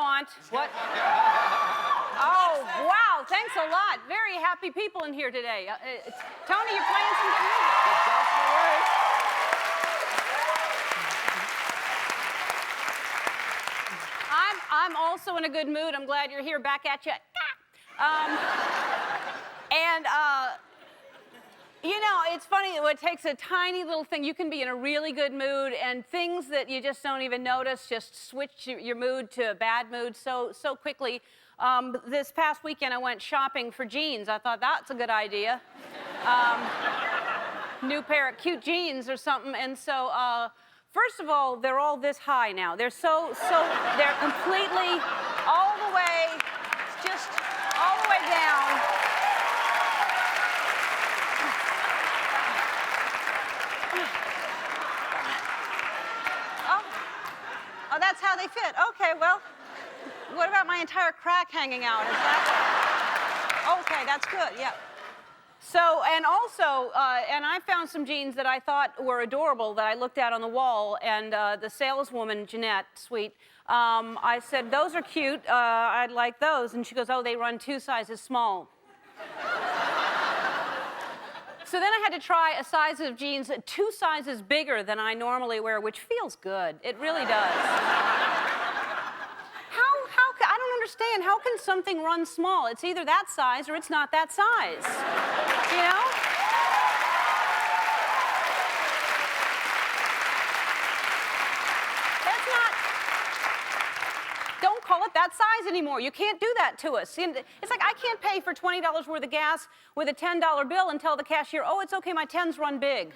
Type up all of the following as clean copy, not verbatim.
want. What? Oh, wow, thanks a lot. Very happy people in here today. Tony, you're playing some good music. I'm also in a good mood. I'm glad you're here. Back at you. You know, it's funny, it takes a tiny little thing. You can be in a really good mood, and things that you just don't even notice just switch your mood to a bad mood so quickly. This past weekend, I went shopping for jeans. I thought that's a good idea. New pair of cute jeans or something. And so, first of all, they're all this high now. They're they're completely all the way, just all the way down. Oh, that's how they fit. Okay, well, what about my entire crack hanging out? Is that... Okay, that's good, yeah. So, and also, and I found some jeans that I thought were adorable that I looked at on the wall, and the saleswoman, Jeanette, sweet, I said, those are cute, I'd like those. And she goes, oh, they run 2 sizes small. So then I had to try a size of jeans 2 sizes bigger than I normally wear, which feels good. It really does. I don't understand. How can something run small? It's either that size or it's not that size. You know? That's not... Don't call it that size anymore. You can't do that to us. It's like I can't pay for $20 worth of gas with a $10 bill and tell the cashier, oh, it's okay, my 10s run big.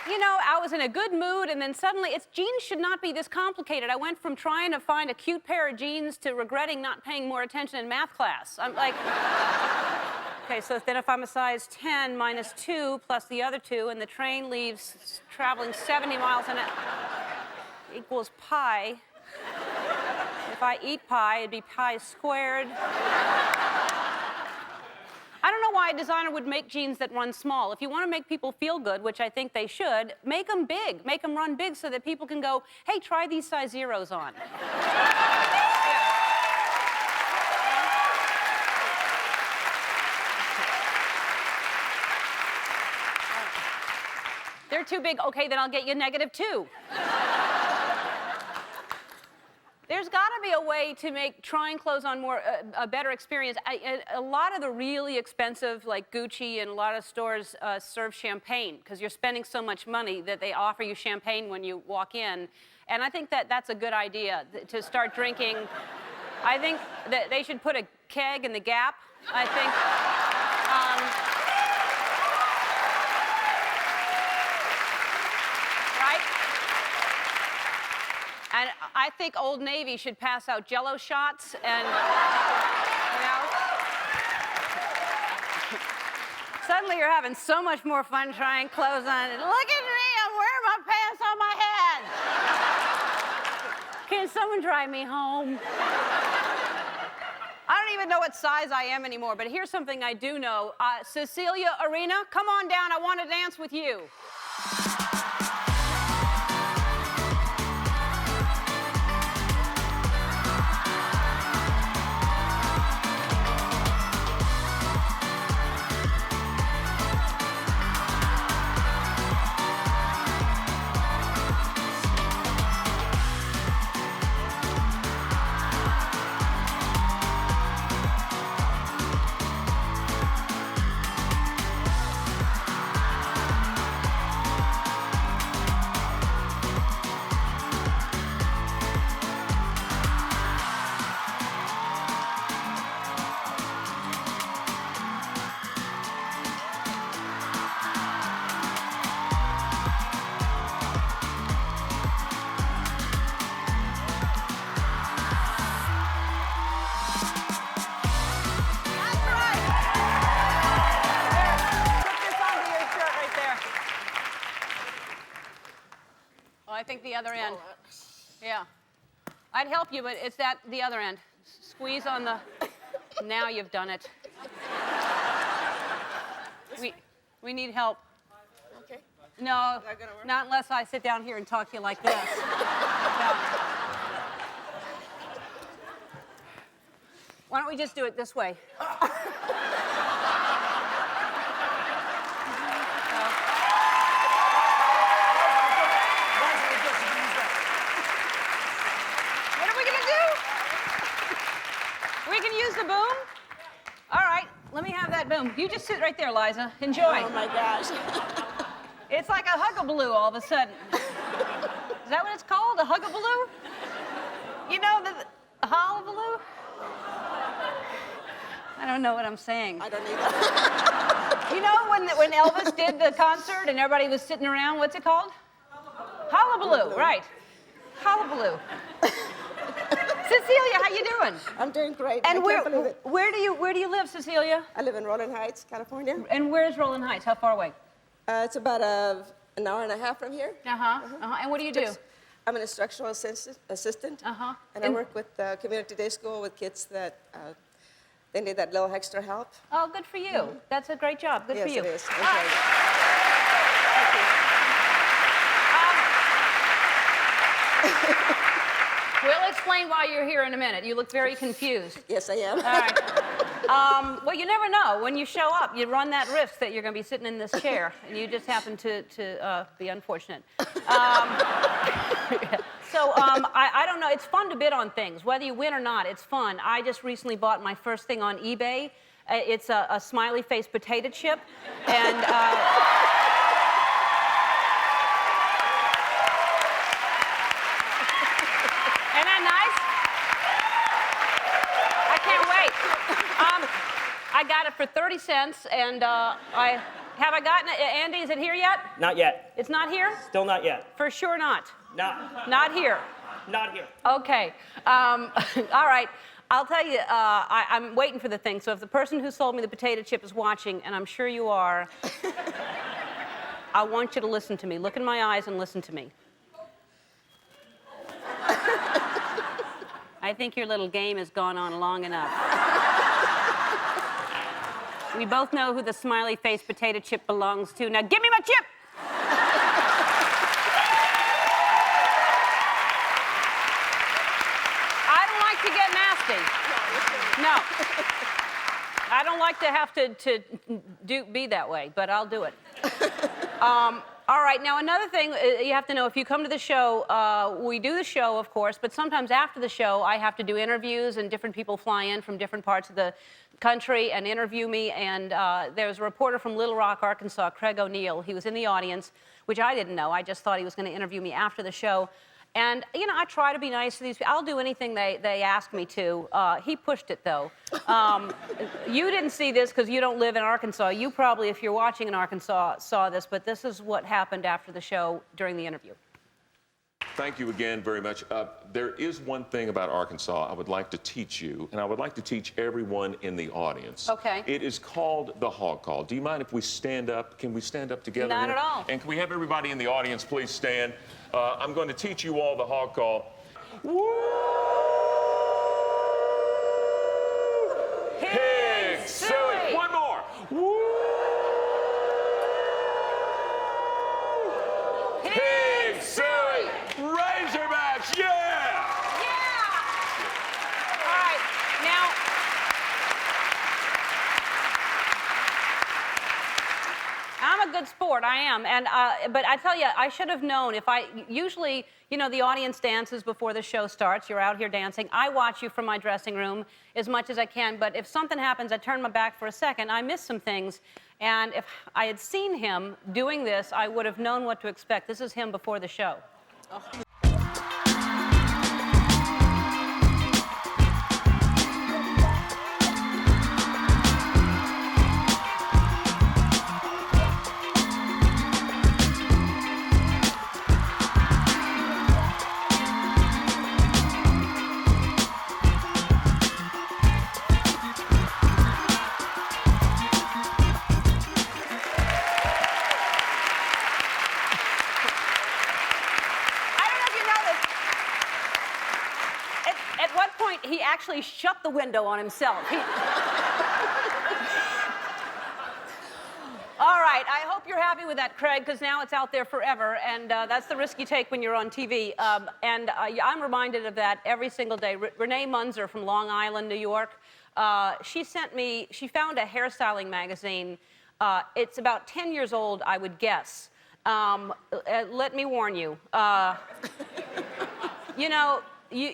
You know, I was in a good mood, and then suddenly, jeans should not be this complicated. I went from trying to find a cute pair of jeans to regretting not paying more attention in math class. I'm like, okay, so then if I'm a size 10 minus 2 plus the other 2, and the train leaves traveling 70 miles an hour, equals pi. If I eat pi, it'd be pi squared. I don't know why a designer would make jeans that run small. If you want to make people feel good, which I think they should, make them big. Make them run big so that people can go, hey, try these size zeros on. They're too big. Okay, then I'll get you -2. There's got to be a way to make trying clothes on a better experience. A lot of the really expensive, like Gucci and a lot of stores serve champagne because you're spending so much money that they offer you champagne when you walk in. And I think that that's a good idea, to start drinking. I think that they should put a keg in the Gap. I think... And I think Old Navy should pass out Jell-O shots and, you know. Suddenly you're having so much more fun trying clothes on. Look at me, I'm wearing my pants on my head. Can someone drive me home? I don't even know what size I am anymore, but here's something I do know. Cecilia Arena, come on down, I want to dance with you. I think the other end. Yeah. I'd help you, but it's the other end. Squeeze on the... Now you've done it. We need help. Okay. No, Is that gonna work? not unless I sit down here and talk to you like this. No. Why don't we just do it this way? What are we gonna do? We can use the boom? All right, let me have that boom. You just sit right there, Liza. Enjoy. Oh my gosh. It's like a huggabaloo all of a sudden. Is that what it's called? A huggabaloo? You know the hullabaloo? I don't know what I'm saying. I don't either. You know when Elvis did the concert and everybody was sitting around, what's it called? Hullabaloo, right. Hullabaloo. Cecilia, how you doing? I'm doing great. And I can't believe it. where do you live, Cecilia? I live in Rolling Heights, California. And where's Rolling Heights? How far away? It's about an hour and a half from here. And what do you do? I'm an instructional assistant. Uh-huh. And I work with community day school with kids that they need that little extra help. Oh, good for you. That's a great job. Good Yes, for you. it is. All Okay. right. We'll explain why you're here in a minute. You look very confused. Yes, I am. All right. Well, you never know. When you show up, you run that risk that you're going to be sitting in this chair, and you just happen to be unfortunate. I don't know. It's fun to bid on things. Whether you win or not, it's fun. I just recently bought my first thing on eBay. It's a smiley face potato chip, and... Isn't that nice? I can't wait. I got it for 30 cents, and have I gotten it? Andy, is it here yet? Not yet. It's not here? Still not yet. For sure not. Not here. Not here. Okay. All right. I'll tell you, I'm waiting for the thing. So if the person who sold me the potato chip is watching, and I'm sure you are, I want you to listen to me. Look in my eyes and listen to me. I think your little game has gone on long enough. We both know who the smiley face potato chip belongs to. Now give me my chip! I don't like to get nasty. No. I don't like to have to be that way, but I'll do it. All right, now another thing you have to know, if you come to the show, we do the show, of course, but sometimes after the show, I have to do interviews, and different people fly in from different parts of the country and interview me, and there's a reporter from Little Rock, Arkansas, Craig O'Neill. He was in the audience, which I didn't know. I just thought he was going to interview me after the show. And, you know, I try to be nice to these people. I'll do anything they ask me to. He pushed it, though. You didn't see this because you don't live in Arkansas. You probably, if you're watching in Arkansas, saw this, but this is what happened after the show during the interview. Thank you again very much. There is one thing about Arkansas I would like to teach you, and I would like to teach everyone in the audience. Okay. It is called the hog call. Do you mind if we stand up? Can we stand up together? Not here? at all. And can we have everybody in the audience please stand? I'm going to teach you all the hog call. Woo! Hig, suey. One more. Woo! Hig, suey. Razorbacks, yeah! All right, now, I'm a good sport, I am, and but I tell you, I should have known. Usually, you know, the audience dances before the show starts. You're out here dancing. I watch you from my dressing room as much as I can, but if something happens, I turn my back for a second, I miss some things, and if I had seen him doing this, I would have known what to expect. This is him before the show. Oh. He actually shut the window on himself. All right, happy with that, Craig, because now it's out there forever, and that's the risk you take when you're on TV. I'm reminded of that every single day. Renee Munzer from Long Island, New York, she found a hairstyling magazine. It's about 10 years old, I would guess. Let me warn you. You know, you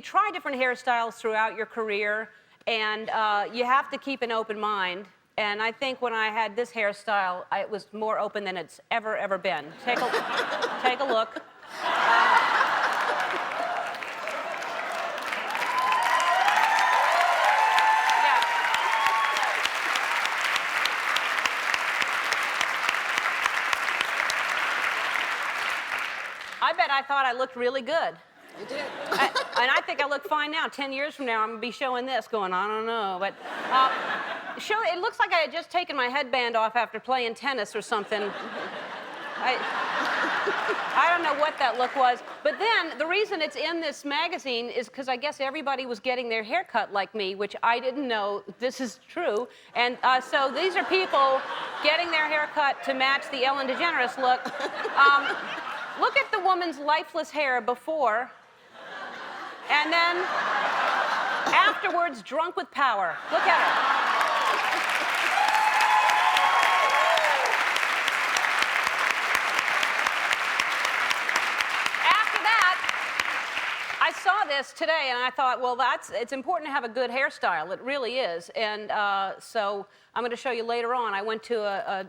try different hairstyles throughout your career, and you have to keep an open mind. And I think when I had this hairstyle, it was more open than it's ever been. Take a look. I bet I thought I looked really good. You did. And I think I look fine now. 10 years from now, I'm gonna be showing this, going, I don't know. But it looks like I had just taken my headband off after playing tennis or something. I don't know what that look was. But then, the reason it's in this magazine is because I guess everybody was getting their hair cut like me, which I didn't know this is true. And so these are people getting their hair cut to match the Ellen DeGeneres look. Look at the woman's lifeless hair before, and then afterwards, drunk with power. Look at her. After that, I saw this today, and I thought, well, it's important to have a good hairstyle. It really is. And so I'm going to show you later on. I went to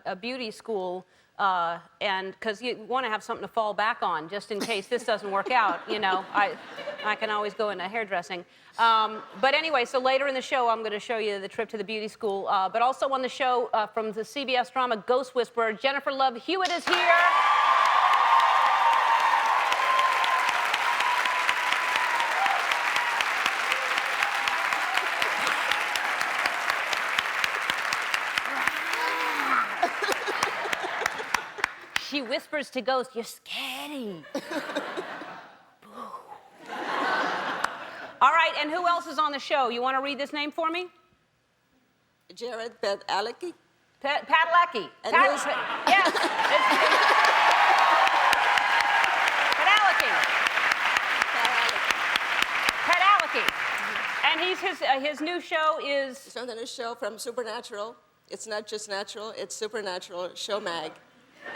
a beauty school. And because you want to have something to fall back on, just in case this doesn't work out, you know, I can always go into hairdressing. But anyway, so later in the show, I'm going to show you the trip to the beauty school. But also on the show from the CBS drama Ghost Whisperer, Jennifer Love Hewitt is here. She whispers to ghosts, "You're scary." All right, and who else is on the show? You want to read this name for me? Jared Padalecki. Padalecki. And Yes. Padalecki. And his new show is? It's on the new show from Supernatural. It's not just natural, it's Supernatural Show Mag. I'm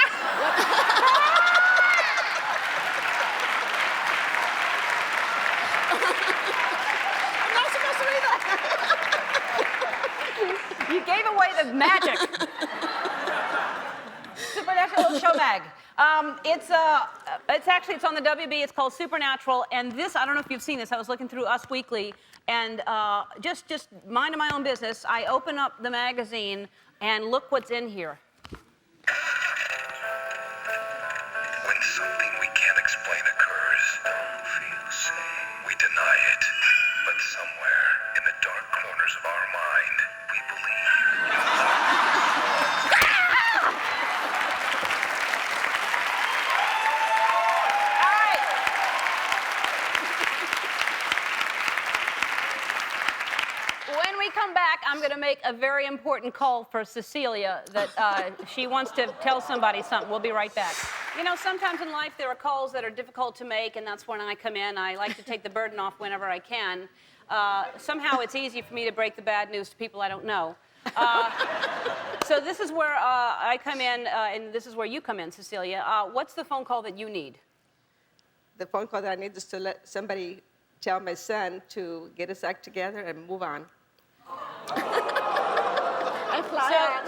not supposed to read that. You gave away the magic. Supernatural Show Mag. It's on the WB. It's called Supernatural, and this, I don't know if you've seen this. I was looking through Us Weekly, and just minding my own business, I open up the magazine and look what's in here. When something we can't explain occurs, all feel safe. We deny it, but somewhere in the dark corners of our mind, we believe. All right. When we come back, I'm going to make a very important call for Cecilia that she wants to tell somebody something. We'll be right back. You know, sometimes in life there are calls that are difficult to make, and that's when I come in. I like to take the burden off whenever I can. Somehow it's easy for me to break the bad news to people I don't know. So this is where I come in, and this is where you come in, Cecilia. What's the phone call that you need? The phone call that I need is to let somebody tell my son to get his act together and move on.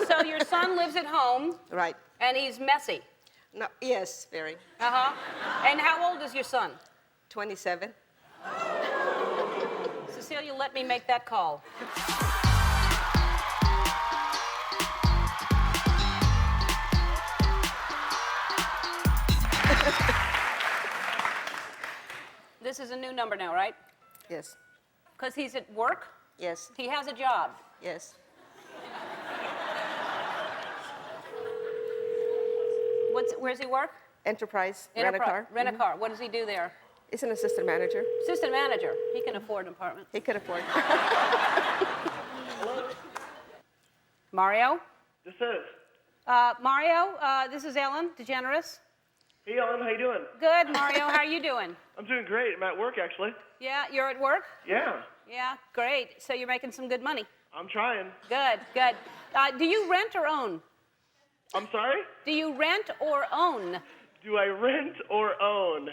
So your son lives at home. Right. And he's messy. No, yes, very. Uh-huh. And how old is your son? 27. Cecilia, let me make that call. This is a new number now, right? Yes. Because he's at work? Yes. He has a job. Yes. Where's he work? Enterprise. Rent a car. Rent a car. What does he do there? He's an assistant manager. Assistant manager. He can afford an apartment. He could afford. Mario? This is. Mario, this is Ellen DeGeneres. Hey, Ellen, how you doing? Good, Mario. How are you doing? I'm doing great. I'm at work, actually. Yeah, you're at work? Yeah, Yeah, great. So you're making some good money. I'm trying. Good, good. Do you rent or own? I'm sorry? Do you rent or own? Do I rent or own?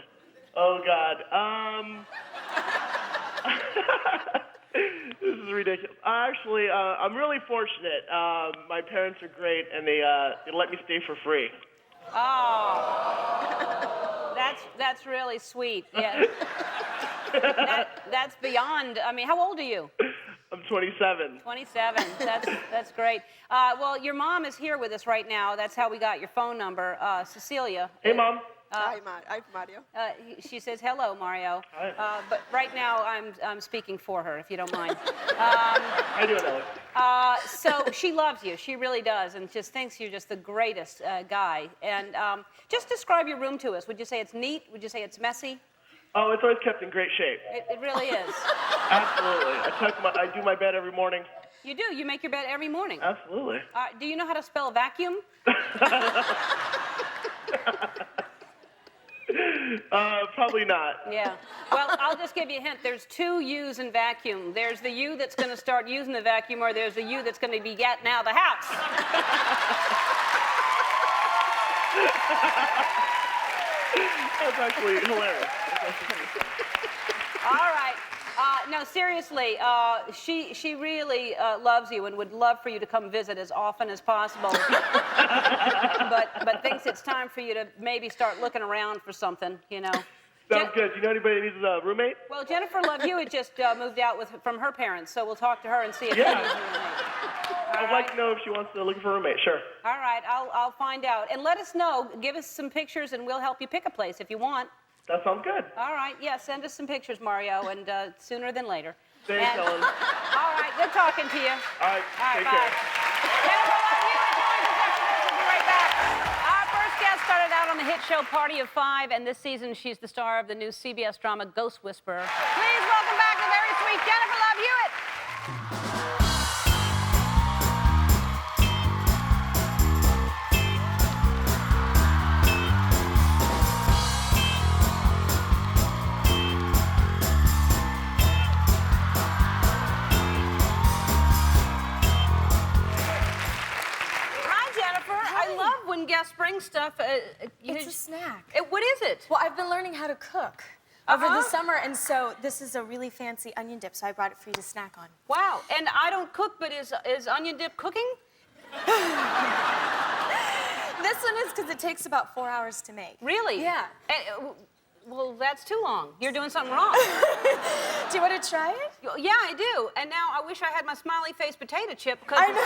Oh, God. This is ridiculous. Actually, I'm really fortunate. My parents are great, and they let me stay for free. Oh, that's really sweet. Yeah. That's beyond. I mean, how old are you? I'm 27. 27. That's great. Well, your mom is here with us right now. That's how we got your phone number, Cecilia. Hey, Mom. Hi, Mario. She says hello, Mario. Hi. But right now I'm speaking for her, if you don't mind. How you doing, Ellen? So she loves you. She really does, and just thinks you're just the greatest guy. And just describe your room to us. Would you say it's neat? Would you say it's messy? Oh, it's always kept in great shape. It really is. Absolutely. I do my bed every morning. You do. You make your bed every morning. Absolutely. Do you know how to spell vacuum? Probably not. Yeah. Well, I'll just give you a hint. There's two U's in vacuum. There's the you that's going to start using the vacuum, or there's the you that's going to be getting out of the house. That's actually hilarious. All right. No, seriously, she really loves you and would love for you to come visit as often as possible. but thinks it's time for you to maybe start looking around for something, you know. Sounds good. Do you know anybody that needs a roommate? Well, Jennifer Love Hewitt just moved out from her parents, so we'll talk to her and see if she Yeah. needs a roommate. I'd like to know if she wants to look for a roommate. Sure. All right, I'll find out. And let us know. Give us some pictures, and we'll help you pick a place if you want. That sounds good. All right, yeah, send us some pictures, Mario, and sooner than later. Thanks, And- Ellen. All right, good talking to you. All right, take bye. care. Jennifer Love Hewitt, we'll be right back. Our first guest started out on the hit show Party of Five, and this season she's the star of the new CBS drama Ghost Whisperer. Please welcome back the very sweet Jennifer Love Hewitt. When guests bring stuff, It's a snack. What is it? Well, I've been learning how to cook over the summer, and so this is a really fancy onion dip, so I brought it for you to snack on. Wow, and I don't cook, but is onion dip cooking? This one is because it takes about 4 hours to make. Really? Yeah. Well, that's too long. You're doing something wrong. Do you want to try it? Yeah, I do. And now I wish I had my smiley face potato chip because. I know.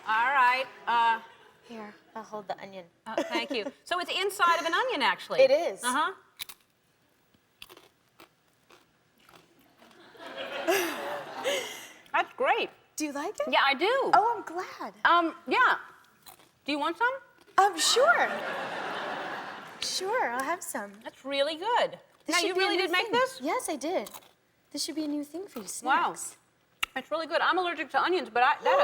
All right. Here, I'll hold the onion. Thank you. So it's inside of an onion, actually. It is. Uh-huh. That's great. Do you like it? Yeah, I do. Oh, I'm glad. Yeah. Do you want some? Sure. Sure, I'll have some. That's really good. This Now, should you be a really new did make thing. this? Yes, I did. This should be a new thing for you, Wow. snacks. It's really good. I'm allergic to onions, but that is really.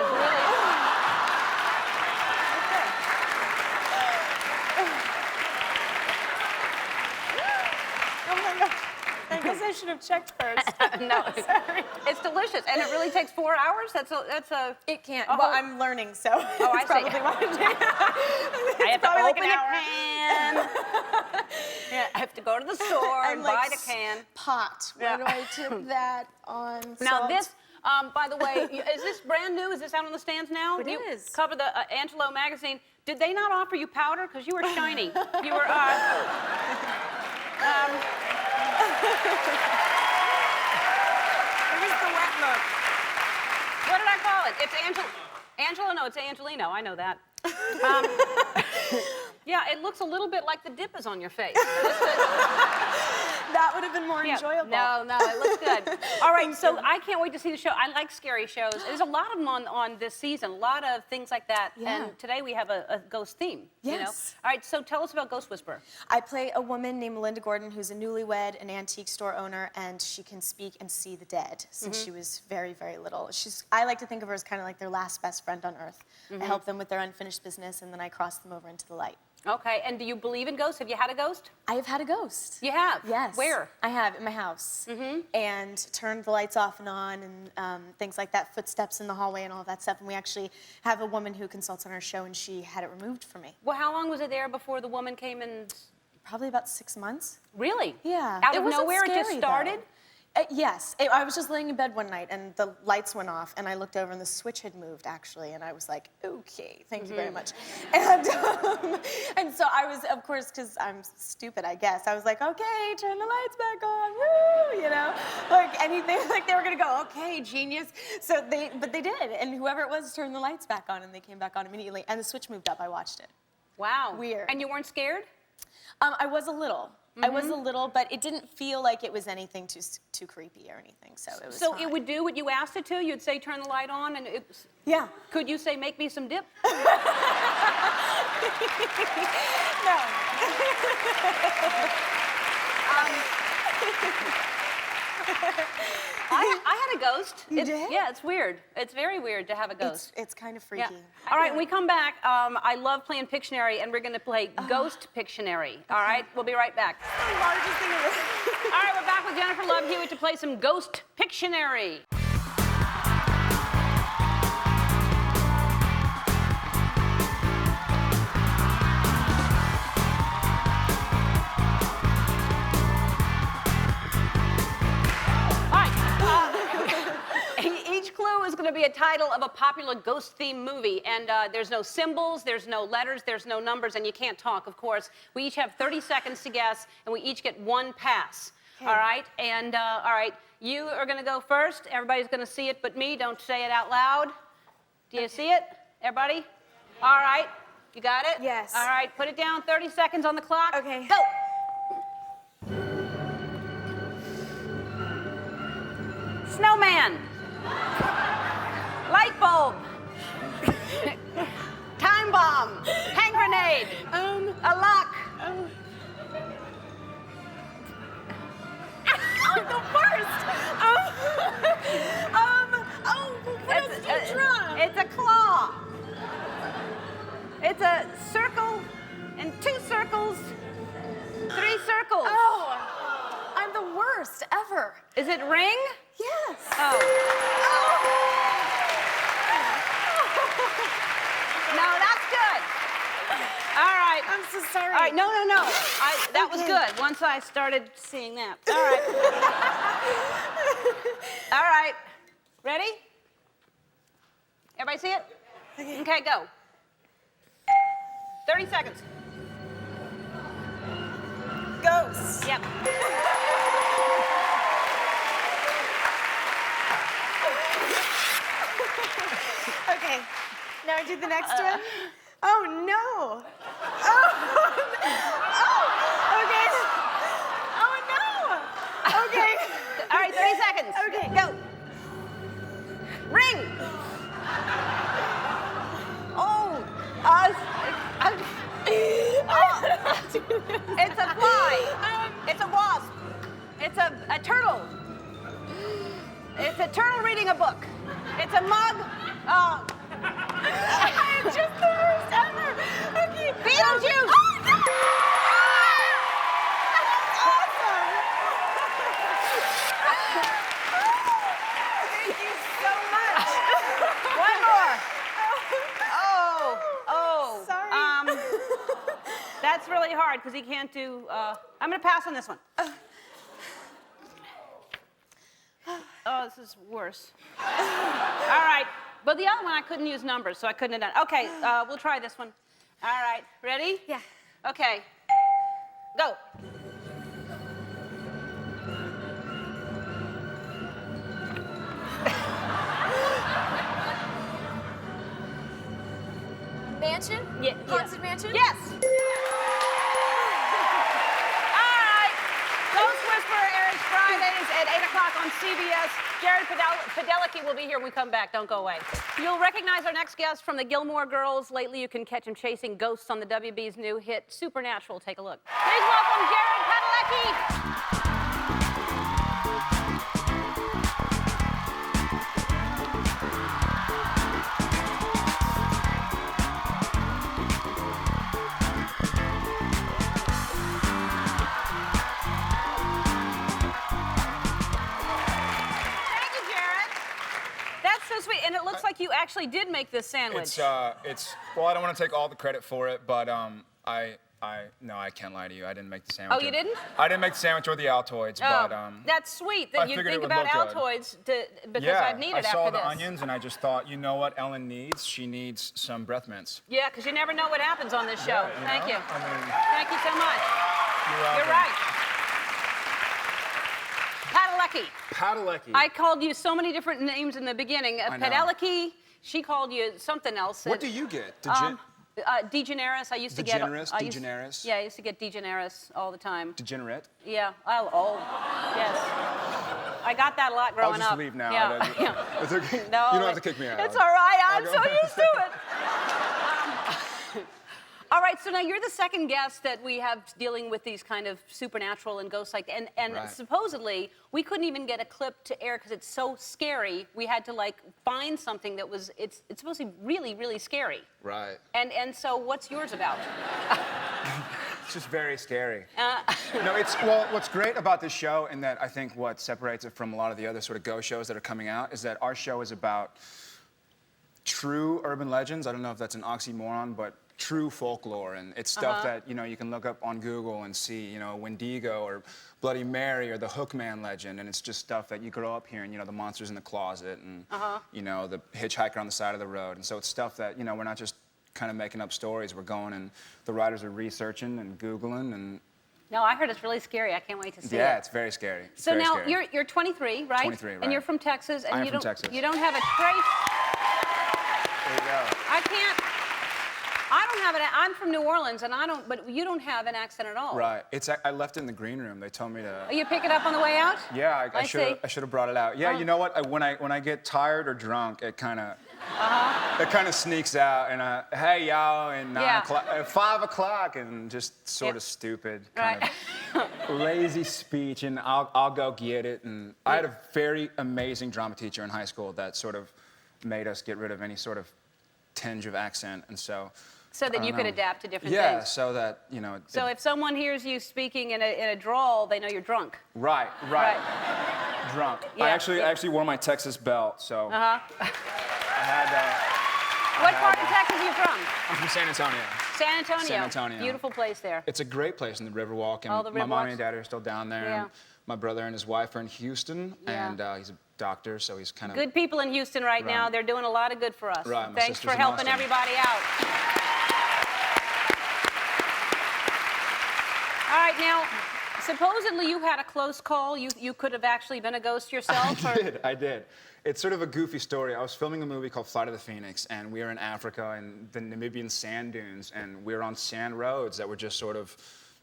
Oh my God. I guess I should have checked first. No, Sorry. it's delicious, and it really takes 4 hours. That's a. It can't. Oh. Well, I'm learning, so I it's see. probably why I'm doing I have to probably like open an a hour. can. Yeah, I have to go to the store and buy the can. Pot. Where do I tip that on Now salt? this, by the way, is this brand new? Is this out on the stands now? It You is. Cover the Angelo magazine. Did they not offer you powder? Because you were shiny. You were. It was the wet look. What did I call it? It's Angelo. No, it's Angelino. I know that. Yeah, it looks a little bit like the dip is on your face. That would have been more Yeah. enjoyable. No, it looks good. All right, so I can't wait to see the show. I like scary shows. There's a lot of them on this season, a lot of things like that. Yeah. And today we have a ghost theme. You know? Yes. All right, so tell us about Ghost Whisperer. I play a woman named Melinda Gordon who's a newlywed, an antique store owner, and she can speak and see the dead since she was very, very little. I like to think of her as kind of like their last best friend on earth. I help them with their unfinished business, and then I cross them over into the light. Okay, and do you believe in ghosts? Have you had a ghost? I have had a ghost. You have? Yes. Where? I have, in my house. And turned the lights off and on and things like that, footsteps in the hallway and all of that stuff. And we actually have a woman who consults on our show, and she had it removed for me. Well, how long was it there before the woman came and... Probably about 6 months. Really? Yeah. Out It of wasn't nowhere it just scary, started? though. Yes. I was just laying in bed one night, and the lights went off, and I looked over, and the switch had moved, actually, and I was like, okay, thank you very much. And so I was, of course, because I'm stupid, I guess, I was like, okay, turn the lights back on, woo, you know? Like anything, like they were going to go, okay, genius. But they did, and whoever it was turned the lights back on, and they came back on immediately, and the switch moved up. I watched it. Wow. Weird. And you weren't scared? I was a little. I was a little, but it didn't feel like it was anything too creepy or anything, so it was So fine. it would do what you asked it to? You'd say, turn the light on, and it... Yeah. Could you say, make me some dip? No. I had a ghost. You did? Yeah, it's weird. It's very weird to have a ghost. It's kind of freaky. All right, when we come back, I love playing Pictionary, and we're going to play Ghost Pictionary. All right, we'll be right back. The largest thing ever. All right, we're back with Jennifer Love Hewitt to play some Ghost Pictionary. Each clue is going to be a title of a popular ghost-themed movie, and there's no symbols, there's no letters, there's no numbers, and you can't talk, of course. We each have 30 seconds to guess, and we each get one pass. Okay. All right? And, all right, you are going to go first. Everybody's going to see it but me. Don't say it out loud. Do you see it, everybody? All right. You got it? Yes. All right, put it down. 30 seconds on the clock. Okay. Go. Snowman. Light bulb. Time bomb. Hand grenade. A lock. I'm the worst. What else did you draw? It's a claw. It's a circle and 2 circles, 3 circles. Oh, I'm the worst ever. Is it ring? Yes. Oh. No, that's good. All right. I'm so sorry. All right, no. That was good once I started seeing that. All right. All right. Ready? Everybody see it? Okay, go. 30 seconds. Ghost. Yep. Okay. Now I do the next one. Oh no. Oh, okay. Oh no. Okay. All right, 30 seconds. Okay. Go. Ring. Oh. It's a fly. It's a wasp. It's a turtle. It's a turtle reading a book. It's a mug. Oh. I'm just the worst ever. Okay. Beetlejuice. Oh no. That's awesome. Thank you so much. One more. Oh. Sorry. That's really hard because he can't do. I'm gonna pass on this one. Oh, this is worse. All right. But the other one, I couldn't use numbers, so I couldn't have done. Okay, we'll try this one. All right. Ready? Yeah. Okay. Go. Mansion? Yeah. Haunted mansion? Yes. on CBS. Jared Padalecki will be here when we come back. Don't go away. You'll recognize our next guest from the Gilmore Girls. Lately, you can catch him chasing ghosts on the WB's new hit, Supernatural. Take a look. Please welcome Jared Padalecki. So sweet, and it looks like you actually did make this sandwich. Well, I don't want to take all the credit for it, but no, I can't lie to you. I didn't make the sandwich. Oh, you didn't? I didn't make the sandwich or the Altoids, oh, but that's sweet that you think about Altoids because I'd need it after this. I saw the onions, and I just thought, you know what Ellen needs? She needs some breath mints. Yeah, because you never know what happens on this show. Yeah, Thank you. I mean, thank you so much. You're right. Padalecki. Padalecki. I called you so many different names in the beginning. Padalecki, she called you something else. What do you get? DeGeneres. I used to get. DeGeneres? Yeah, I used to get DeGeneres all the time. Degenerate? Yeah. Yes. I got that a lot growing up. I'll just leave now. Yeah. It's okay. No, you don't have to kick me out. It's all right. I'm so used to it. All right, so now you're the second guest that we have dealing with these kind of supernatural and ghost-like, and right. Supposedly we couldn't even get a clip to air because it's so scary. We had to like find something that was it's supposed to be really, really scary. Right. And so what's yours about? It's just very scary. No, what's great about this show, and that I think what separates it from a lot of the other sort of ghost shows that are coming out, is that our show is about true urban legends. I don't know if that's an oxymoron, but true folklore, and it's stuff that you can look up on Google and see, Wendigo or Bloody Mary or the Hookman legend, and it's just stuff that you grow up hearing, the monsters in the closet and the hitchhiker on the side of the road, and so it's stuff that we're not just kind of making up stories. We're going and the writers are researching and Googling and. No, I heard it's really scary. I can't wait to see it. Yeah, it's very scary. It's so very now scary. you're 23, right? 23, right. And you're from Texas, and you don't Texas. You don't have a trace. There you go. I don't have it. I'm from New Orleans, and but you don't have an accent at all. Right. I left it in the green room. They told me to. Oh, you pick it up on the way out? Yeah, I should have brought it out. Yeah, you know what? When I get tired or drunk, it kind of sneaks out. And hey y'all, and 9 o'clock, 5 o'clock, and just sort of stupid, kind of lazy speech, and I'll go get it. And I had a very amazing drama teacher in high school that sort of made us get rid of any sort of tinge of accent, and so that you could adapt to different things. Yeah, so that So if someone hears you speaking in a drawl, they know you're drunk. Right. Drunk. Yeah. I actually wore my Texas belt, so. I had. What part of Texas are you from? I'm from San Antonio. San Antonio. San Antonio. Beautiful place there. It's a great place in the Riverwalk, and my mom and dad are still down there. Yeah. And my brother and his wife are in Houston, and he's a doctor, so he's kind of. Good people in Houston right now. They're doing a lot of good for us. Right. Thanks for helping everybody out. All right, now, supposedly you had a close call. You could have actually been a ghost yourself. I did. It's sort of a goofy story. I was filming a movie called Flight of the Phoenix, and we were in Africa in the Namibian sand dunes, and we were on sand roads that were just sort of,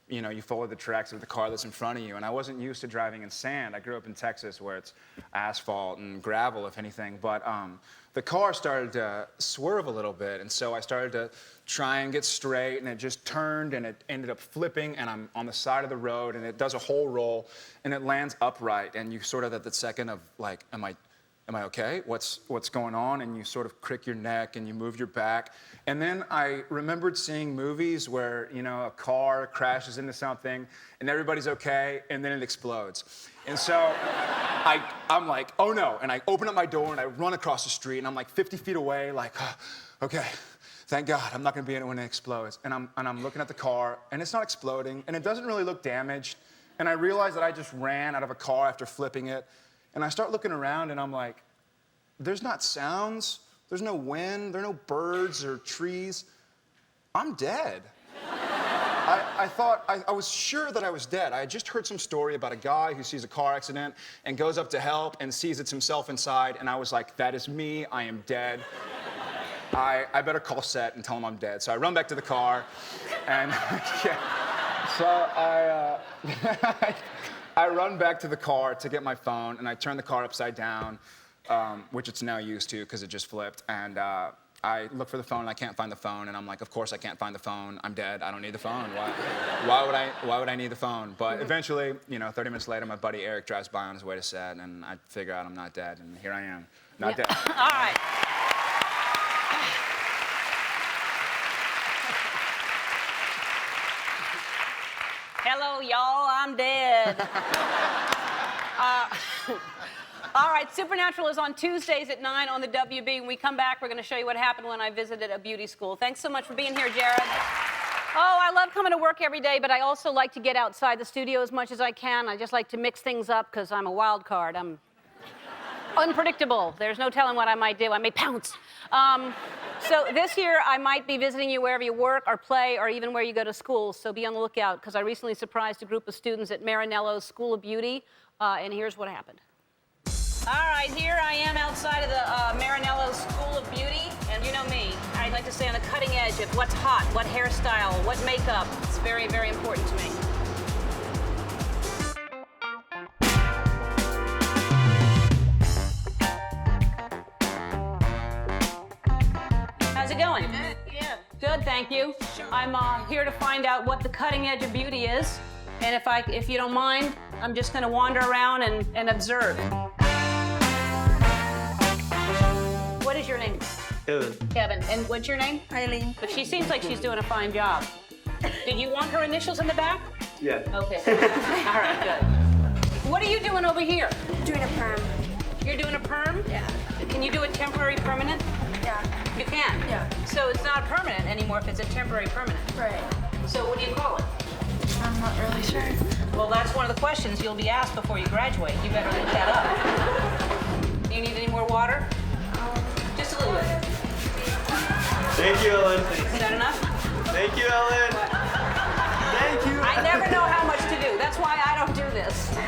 you follow the tracks of the car that's in front of you. And I wasn't used to driving in sand. I grew up in Texas where it's asphalt and gravel, if anything. But the car started to swerve a little bit, and so I started to try and get straight, and it just turned, and it ended up flipping, and I'm on the side of the road, and it does a whole roll, and it lands upright, and you sort of at the second of like, am I okay? What's going on? And you sort of crick your neck and you move your back. And then I remembered seeing movies where, a car crashes into something and everybody's okay, and then it explodes. And so I'm like, oh no. And I open up my door and I run across the street, and I'm like 50 feet away, like, okay, thank God, I'm not gonna be in it when it explodes. And I'm looking at the car, and it's not exploding, and it doesn't really look damaged. And I realize that I just ran out of a car after flipping it. And I start looking around, and I'm like, there's not sounds, there's no wind, there are no birds or trees. I'm dead. I was sure that I was dead. I had just heard some story about a guy who sees a car accident and goes up to help and sees it's himself inside, and I was like, that is me, I am dead. I better call set and tell him I'm dead. So I run back to the car, and so I run back to the car to get my phone, and I turn the car upside down, which it's now used to because it just flipped. And I look for the phone, and I can't find the phone. And I'm like, of course I can't find the phone. I'm dead. I don't need the phone. Why would I need the phone? But eventually, 30 minutes later, my buddy Eric drives by on his way to set, and I figure out I'm not dead, and here I am, not dead. All right. Hello, y'all, I'm dead. All right, Supernatural is on Tuesdays at 9 on the WB. When we come back, we're going to show you what happened when I visited a beauty school. Thanks so much for being here, Jared. Oh, I love coming to work every day, but I also like to get outside the studio as much as I can. I just like to mix things up because I'm a wild card. I'm unpredictable. There's no telling what I might do. I may pounce. So this year, I might be visiting you wherever you work or play or even where you go to school, so be on the lookout, because I recently surprised a group of students at Marinello's School of Beauty, and here's what happened. All right, here I am outside of the Marinello's School of Beauty, and you know me, I like to stay on the cutting edge of what's hot, what hairstyle, what makeup. It's very, very important to me. How's it going? Yeah. Good, thank you. I'm here to find out what the cutting edge of beauty is. And if you don't mind, I'm just gonna wander around and observe. What is your name? Kevin. And what's your name? Eileen. But she seems like she's doing a fine job. Did you want her initials in the back? Yeah. Okay. All right, good. What are you doing over here? Doing a perm. You're doing a perm? Yeah. Can you do a temporary permanent? Yeah. You can? Yeah. So it's not permanent anymore if it's a temporary permanent. Right. So what do you call it? I'm not really sure. Well, that's one of the questions you'll be asked before you graduate. You better look that up. Do you need any more water? Just a little bit. Thank you, Ellen. Is that enough? Thank you, Ellen. Thank you. I never know how much to do. That's why I don't do this. All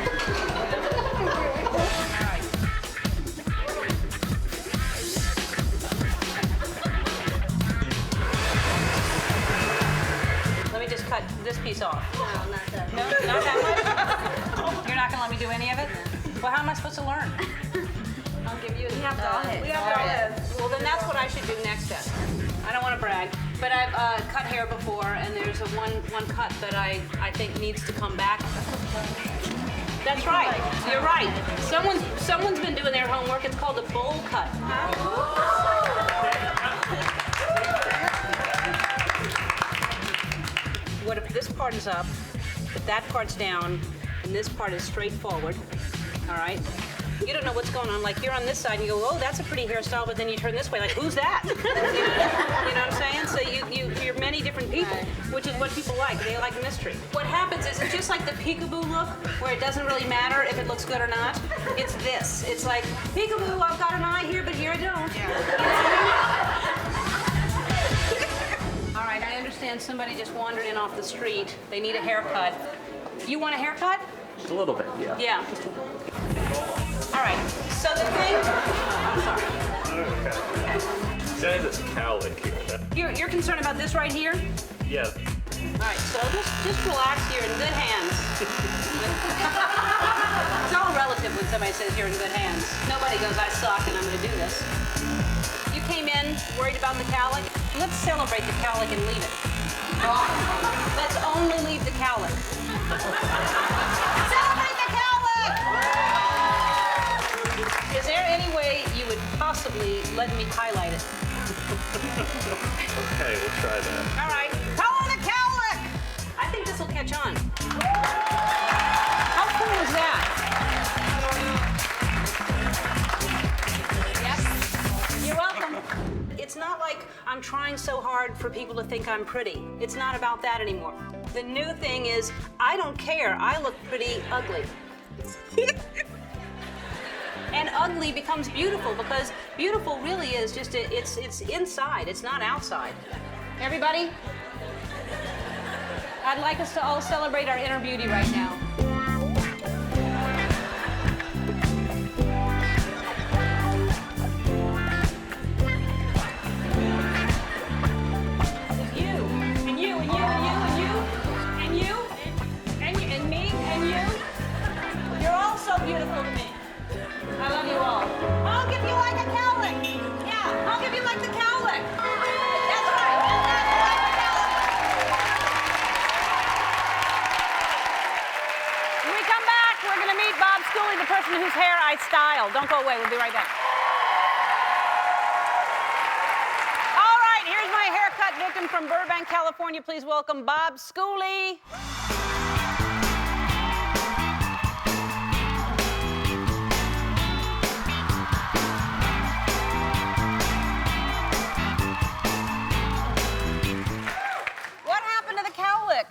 right. Let me just cut this piece off. No, not that. No, not that much? You're not gonna let me do any of it? Well, how am I supposed to learn? I'll give you. We have to all hit. We have to all hit. Well, then that's what I should do next step. I don't want to brag, but I've cut hair before, and there's one cut that I think needs to come back. That's right. You're right. Someone's been doing their homework. It's called a bowl cut. What if this part is up, if that part's down, and this part is straight forward, all right? You don't know what's going on. Like, you're on this side, and you go, oh, that's a pretty hairstyle, but then you turn this way, like, who's that? You know what I'm saying? So you're many different people, which is what people like. They like mystery. What happens is it's just like the peekaboo look, where it doesn't really matter if it looks good or not. It's this. It's like, peekaboo, I've got an eye here, but here I don't. Yeah. All right, I understand somebody just wandered in off the street. They need a haircut. You want a haircut? Just a little bit, yeah. Yeah. All right, so the thing, I'm sorry. Okay. This cowlick here. You're concerned about this right here? Yeah. All right, so just relax. You're in good hands. It's all relative when somebody says you're in good hands. Nobody goes, I suck and I'm gonna do this. You came in worried about the cowlick. Let's celebrate the cowlick and leave it. Let's only leave the cowlick. Celebrate the cowlick! Is there any way you would possibly let me highlight it? Okay, we'll try that. All right. Color the cowlick! I think this will catch on. How cool is that? Yes. You're welcome. It's not like I'm trying so hard for people to think I'm pretty. It's not about that anymore. The new thing is, I don't care. I look pretty ugly. And ugly becomes beautiful, because beautiful really is just, it's inside, it's not outside. Everybody, I'd like us to all celebrate our inner beauty right now. the person whose hair I styled. Don't go away. We'll be right back. All right, here's my haircut victim from Burbank, California. Please welcome Bob Schooley. What happened to the cowlick?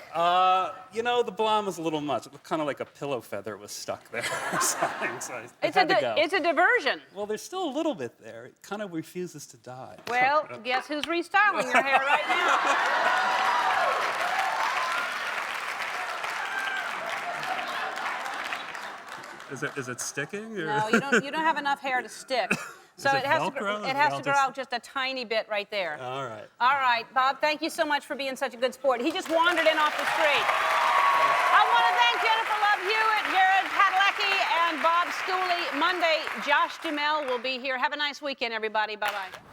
You know, the blonde was a little much. It looked kind of like a pillow feather was stuck there or something. So It's a diversion. Well, there's still a little bit there. It kind of refuses to die. Well, guess who's restyling your hair right now? Is it sticking? Or? No, you don't have enough hair to stick. So it has to Velcro? it has to grow out just a tiny bit right there. All right. All right, Bob, thank you so much for being such a good sport. He just wandered in off the street. I want to thank Jennifer Love Hewitt, Jared Padalecki, and Bob Schooley. Monday, Josh Duhamel will be here. Have a nice weekend, everybody. Bye-bye.